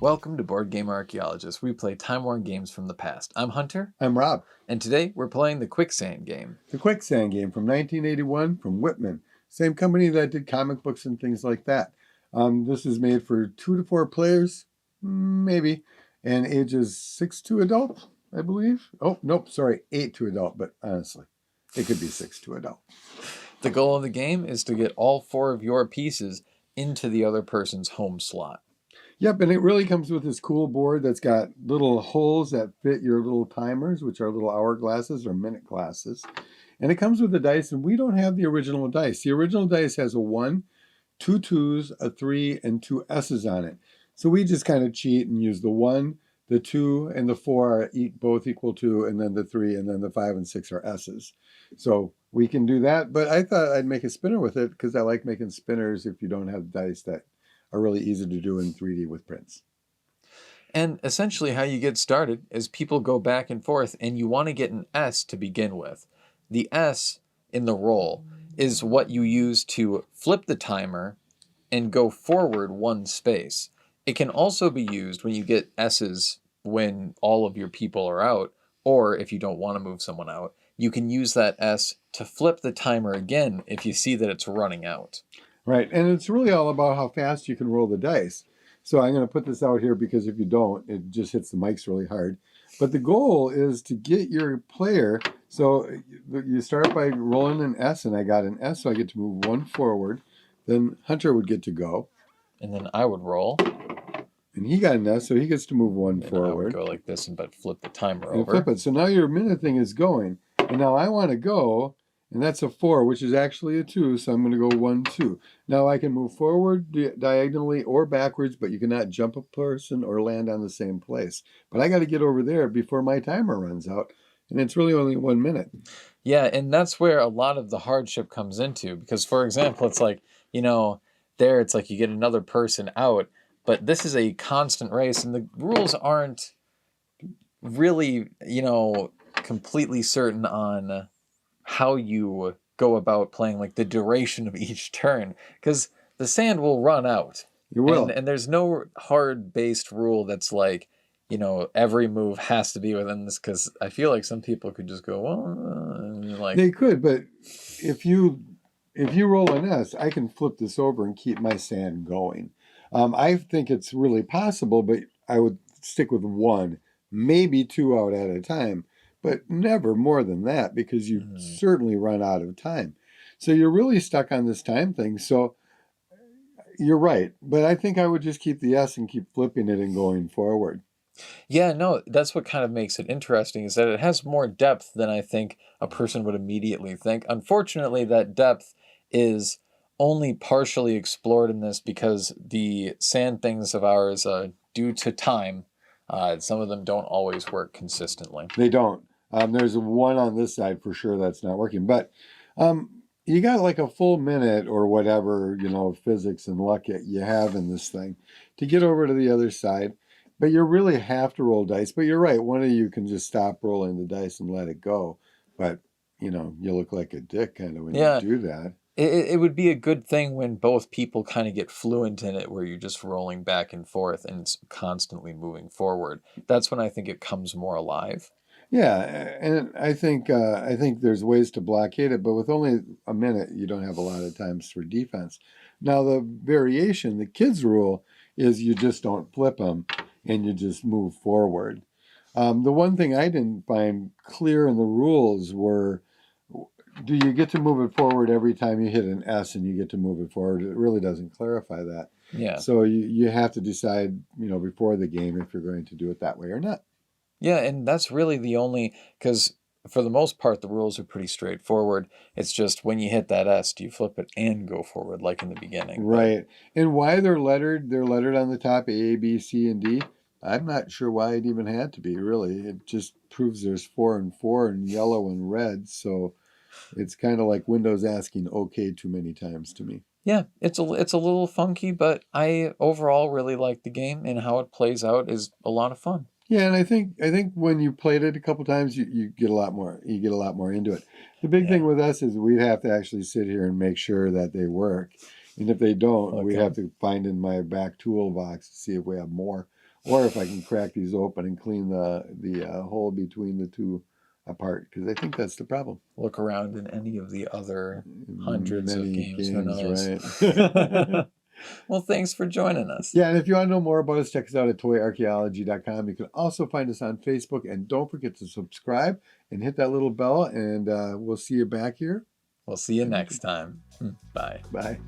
Welcome to Board Game Archaeologists. We play time-worn games from the past. I'm Hunter. I'm Rob. And today we're playing the Quicksand game. The Quicksand game from 1981 from Whitman. Same company that did comic books and things like that. This is made for 2 to 4 players, maybe, and ages 6 to adult, I believe. Oh, nope, sorry, 8 to adult, but honestly, it could be 6 to adult. The goal of the game is to get all 4 of your pieces into the other person's home slot. Yep, and it really comes with this cool board that's got little holes that fit your little timers, which are little hourglasses or minute glasses. And it comes with the dice, and we don't have the original dice. The original dice has a 1, 2 2s, a 3, and 2 S's on it. So we just kind of cheat and use the 1, the 2, and the 4 are both equal to, and then the 3, and then the 5 and 6 are S's. So we can do that, but I thought I'd make a spinner with it because I like making spinners if you don't have dice that are really easy to do in 3D with prints. And essentially how you get started is people go back and forth, and you want to get an S to begin with. The S in the roll is what you use to flip the timer and go forward 1 space. It can also be used when you get S's when all of your people are out, or if you don't want to move someone out, you can use that S to flip the timer again if you see that it's running out. Right, and it's really all about how fast you can roll the dice. So I'm going to put this out here because if you don't, it just hits the mics really hard. But the goal is to get your player, so you start by rolling an S, and I got an S, so I get to move 1 forward. Then Hunter would get to go. And then I would roll. And he got an S, so he gets to move 1 forward. I would go like this but flip the timer and over. Flip it. So now your minute thing is going. And now I want to go, and that's a 4, which is actually a 2, so I'm going to go 1, 2. Now I can move forward diagonally or backwards, but you cannot jump a person or land on the same place. But I got to get over there before my timer runs out, and it's really only 1 minute. Yeah, and that's where a lot of the hardship comes into, because, for example, it's like, there it's like you get another person out, but this is a constant race, and the rules aren't really, completely certain on how you go about playing, like the duration of each turn, because the sand will run out. You will. And there's no hard-based rule that's like, every move has to be within this, because I feel like some people could just go, well, They could, but if you roll an S, I can flip this over and keep my sand going. I think it's really possible, but I would stick with 1, maybe 2 out at a time, but never more than that, because you certainly run out of time. So you're really stuck on this time thing. So you're right, but I think I would just keep the S and keep flipping it and going forward. Yeah, no, that's what kind of makes it interesting, is that it has more depth than I think a person would immediately think. Unfortunately, that depth is only partially explored in this because the sand things of ours, due to time, some of them don't always work consistently. They don't. There's 1 on this side for sure that's not working. But you got like a full minute or whatever, physics and luck you have in this thing to get over to the other side. But you really have to roll dice. But you're right. One of you can just stop rolling the dice and let it go. But, you look like a dick kind of when you do that. It would be a good thing when both people kind of get fluent in it, where you're just rolling back and forth and it's constantly moving forward. That's when I think it comes more alive. Yeah, and I think there's ways to blockade it, but with only a minute, you don't have a lot of times for defense. Now, the variation, the kids' rule, is you just don't flip them, and you just move forward. The one thing I didn't find clear in the rules were, do you get to move it forward every time you hit an S and you get to move it forward? It really doesn't clarify that. Yeah. So you have to decide, before the game if you're going to do it that way or not. Yeah, and that's really the only, because for the most part, the rules are pretty straightforward. It's just when you hit that S, do you flip it and go forward like in the beginning? Right. And why they're lettered on the top, A, B, C, and D. I'm not sure why it even had to be, really. It just proves there's 4 and 4 and yellow and red. So it's kind of like Windows asking OK too many times to me. Yeah, it's a little funky, but I overall really like the game, and how it plays out is a lot of fun. Yeah, and I think when you played it a couple times, you get a lot more into it. The big thing with us is we'd have to actually sit here and make sure that they work, and if they don't, we have to find in my back toolbox to see if we have more or if I can crack these open and clean the hole between the two apart, because I think that's the problem. Look around in any of the other hundreds of Many games. Who knows? right? Well, thanks for joining us. Yeah, and if you want to know more about us, check us out at toyarchaeology.com. You can also find us on Facebook, and don't forget to subscribe and hit that little bell, and we'll see you back here. We'll see you next time. Bye. Bye.